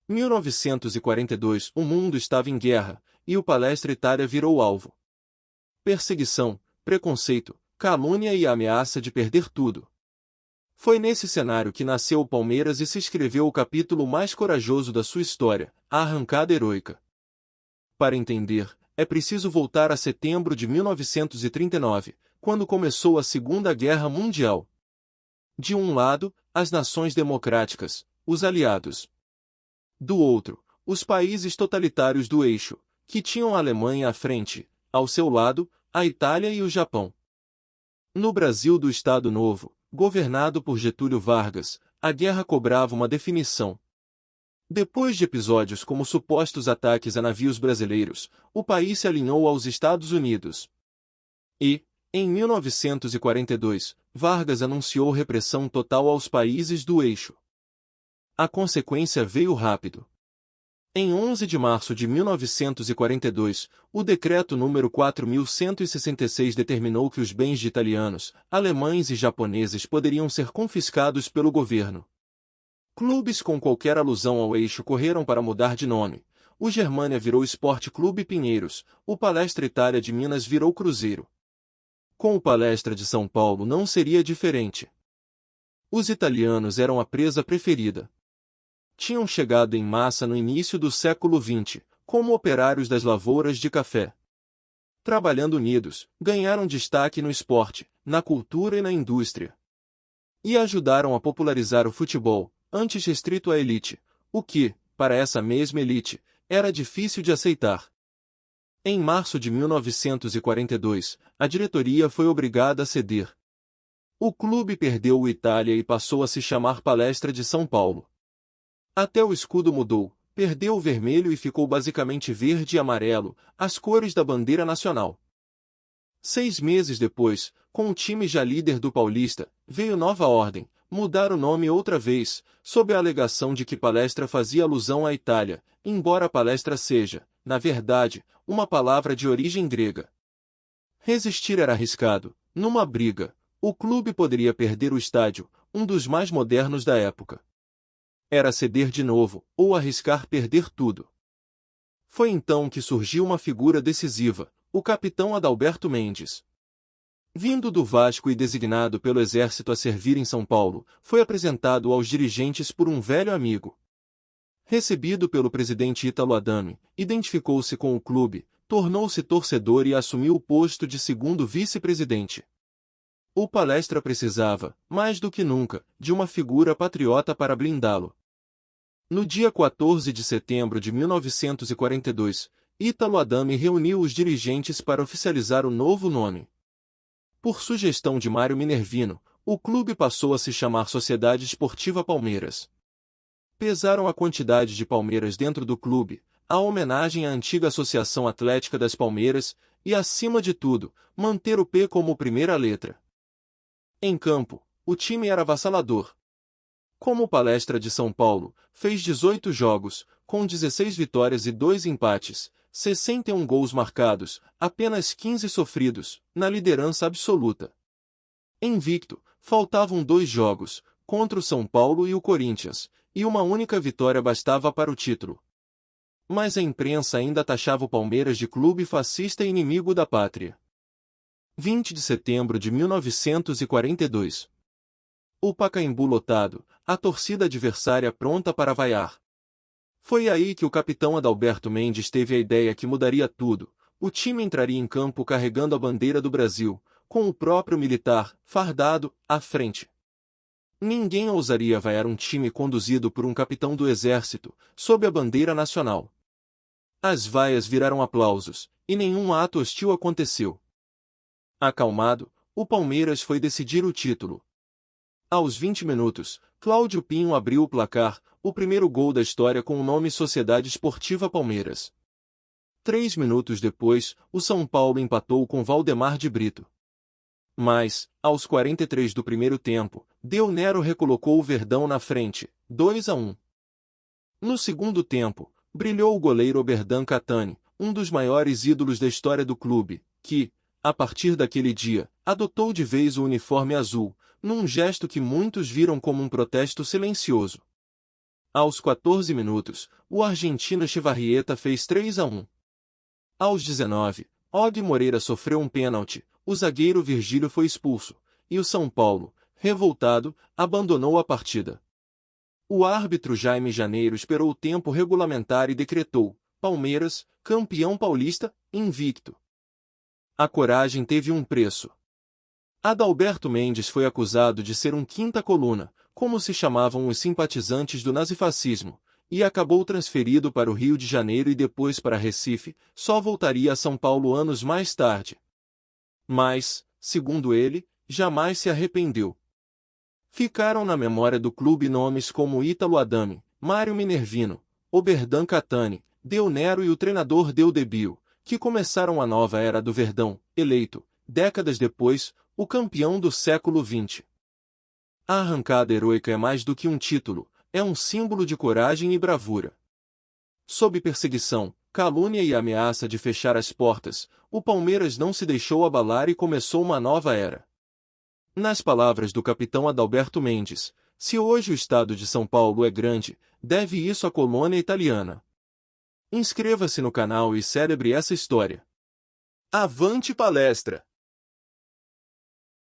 1942, o mundo estava em guerra, e o Palestra Itália virou alvo. Perseguição, preconceito, calúnia e a ameaça de perder tudo. Foi nesse cenário que nasceu o Palmeiras e se escreveu o capítulo mais corajoso da sua história, a arrancada heroica. Para entender, é preciso voltar a setembro de 1939, quando começou a Segunda Guerra Mundial. De um lado, as nações democráticas, os aliados. Do outro, os países totalitários do eixo, que tinham a Alemanha à frente, ao seu lado, a Itália e o Japão. No Brasil do Estado Novo, governado por Getúlio Vargas, a guerra cobrava uma definição. Depois de episódios como supostos ataques a navios brasileiros, o país se alinhou aos Estados Unidos. E, em 1942, Vargas anunciou repressão total aos países do eixo. A consequência veio rápido. Em 11 de março de 1942, o decreto número 4.166 determinou que os bens de italianos, alemães e japoneses poderiam ser confiscados pelo governo. Clubes com qualquer alusão ao eixo correram para mudar de nome. O Germânia virou Esporte Clube Pinheiros, o Palestra Itália de Minas virou Cruzeiro. Com o Palestra de São Paulo não seria diferente. Os italianos eram a presa preferida. Tinham chegado em massa no início do século XX, como operários das lavouras de café. Trabalhando unidos, ganharam destaque no esporte, na cultura e na indústria. E ajudaram a popularizar o futebol, antes restrito à elite, o que, para essa mesma elite, era difícil de aceitar. Em março de 1942, a diretoria foi obrigada a ceder. O clube perdeu o Itália e passou a se chamar Palestra de São Paulo. Até o escudo mudou, perdeu o vermelho e ficou basicamente verde e amarelo, as cores da bandeira nacional. 6 meses depois, com o time já líder do Paulista, veio nova ordem, mudar o nome outra vez, sob a alegação de que Palestra fazia alusão à Itália, embora Palestra seja, na verdade, uma palavra de origem grega. Resistir era arriscado. Numa briga, o clube poderia perder o estádio, um dos mais modernos da época. Era ceder de novo, ou arriscar perder tudo. Foi então que surgiu uma figura decisiva, o capitão Adalberto Mendes. Vindo do Vasco e designado pelo Exército a servir em São Paulo, foi apresentado aos dirigentes por um velho amigo. Recebido pelo presidente Ítalo Adami, identificou-se com o clube, tornou-se torcedor e assumiu o posto de segundo vice-presidente. O Palestra precisava, mais do que nunca, de uma figura patriota para blindá-lo. No dia 14 de setembro de 1942, Ítalo Adami reuniu os dirigentes para oficializar o novo nome. Por sugestão de Mário Minervino, o clube passou a se chamar Sociedade Esportiva Palmeiras. Pesaram a quantidade de Palmeiras dentro do clube, a homenagem à antiga Associação Atlética das Palmeiras e, acima de tudo, manter o P como primeira letra. Em campo, o time era avassalador. Como o Palestra de São Paulo, fez 18 jogos, com 16 vitórias e 2 empates, 61 gols marcados, apenas 15 sofridos, na liderança absoluta. Invicto, faltavam 2 jogos, contra o São Paulo e o Corinthians, e uma única vitória bastava para o título. Mas a imprensa ainda taxava o Palmeiras de clube fascista e inimigo da pátria. 20 de setembro de 1942. O Pacaembu lotado, a torcida adversária pronta para vaiar. Foi aí que o capitão Adalberto Mendes teve a ideia que mudaria tudo. O time entraria em campo carregando a bandeira do Brasil, com o próprio militar, fardado, à frente. Ninguém ousaria vaiar um time conduzido por um capitão do exército, sob a bandeira nacional. As vaias viraram aplausos, e nenhum ato hostil aconteceu. Acalmado, o Palmeiras foi decidir o título. Aos 20 minutos, Cláudio Pinho abriu o placar, o primeiro gol da história com o nome Sociedade Esportiva Palmeiras. 3 minutos depois, o São Paulo empatou com Valdemar de Brito. Mas, aos 43 do primeiro tempo, Del Nero recolocou o Verdão na frente, 2-1. No segundo tempo, brilhou o goleiro Oberdan Catani, um dos maiores ídolos da história do clube, que, a partir daquele dia, adotou de vez o uniforme azul, num gesto que muitos viram como um protesto silencioso. Aos 14 minutos, o argentino Echevarrieta fez 3-1. Aos 19, Og Moreira sofreu um pênalti, o zagueiro Virgílio foi expulso, e o São Paulo, revoltado, abandonou a partida. O árbitro Jaime Janeiro esperou o tempo regulamentar e decretou: Palmeiras, campeão paulista, invicto. A coragem teve um preço. Adalberto Mendes foi acusado de ser um quinta coluna, como se chamavam os simpatizantes do nazifascismo, e acabou transferido para o Rio de Janeiro e depois para Recife, só voltaria a São Paulo anos mais tarde. Mas, segundo ele, jamais se arrependeu. Ficaram na memória do clube nomes como Ítalo Adame, Mário Minervino, Oberdan Catani, Del Nero e o treinador Deudebio, que começaram a nova era do Verdão, eleito, décadas depois, o campeão do século XX. A arrancada heroica é mais do que um título, é um símbolo de coragem e bravura. Sob perseguição, calúnia e ameaça de fechar as portas, o Palmeiras não se deixou abalar e começou uma nova era. Nas palavras do capitão Adalberto Mendes, se hoje o estado de São Paulo é grande, deve isso à colônia italiana. Inscreva-se no canal e celebre essa história. Avante palestra!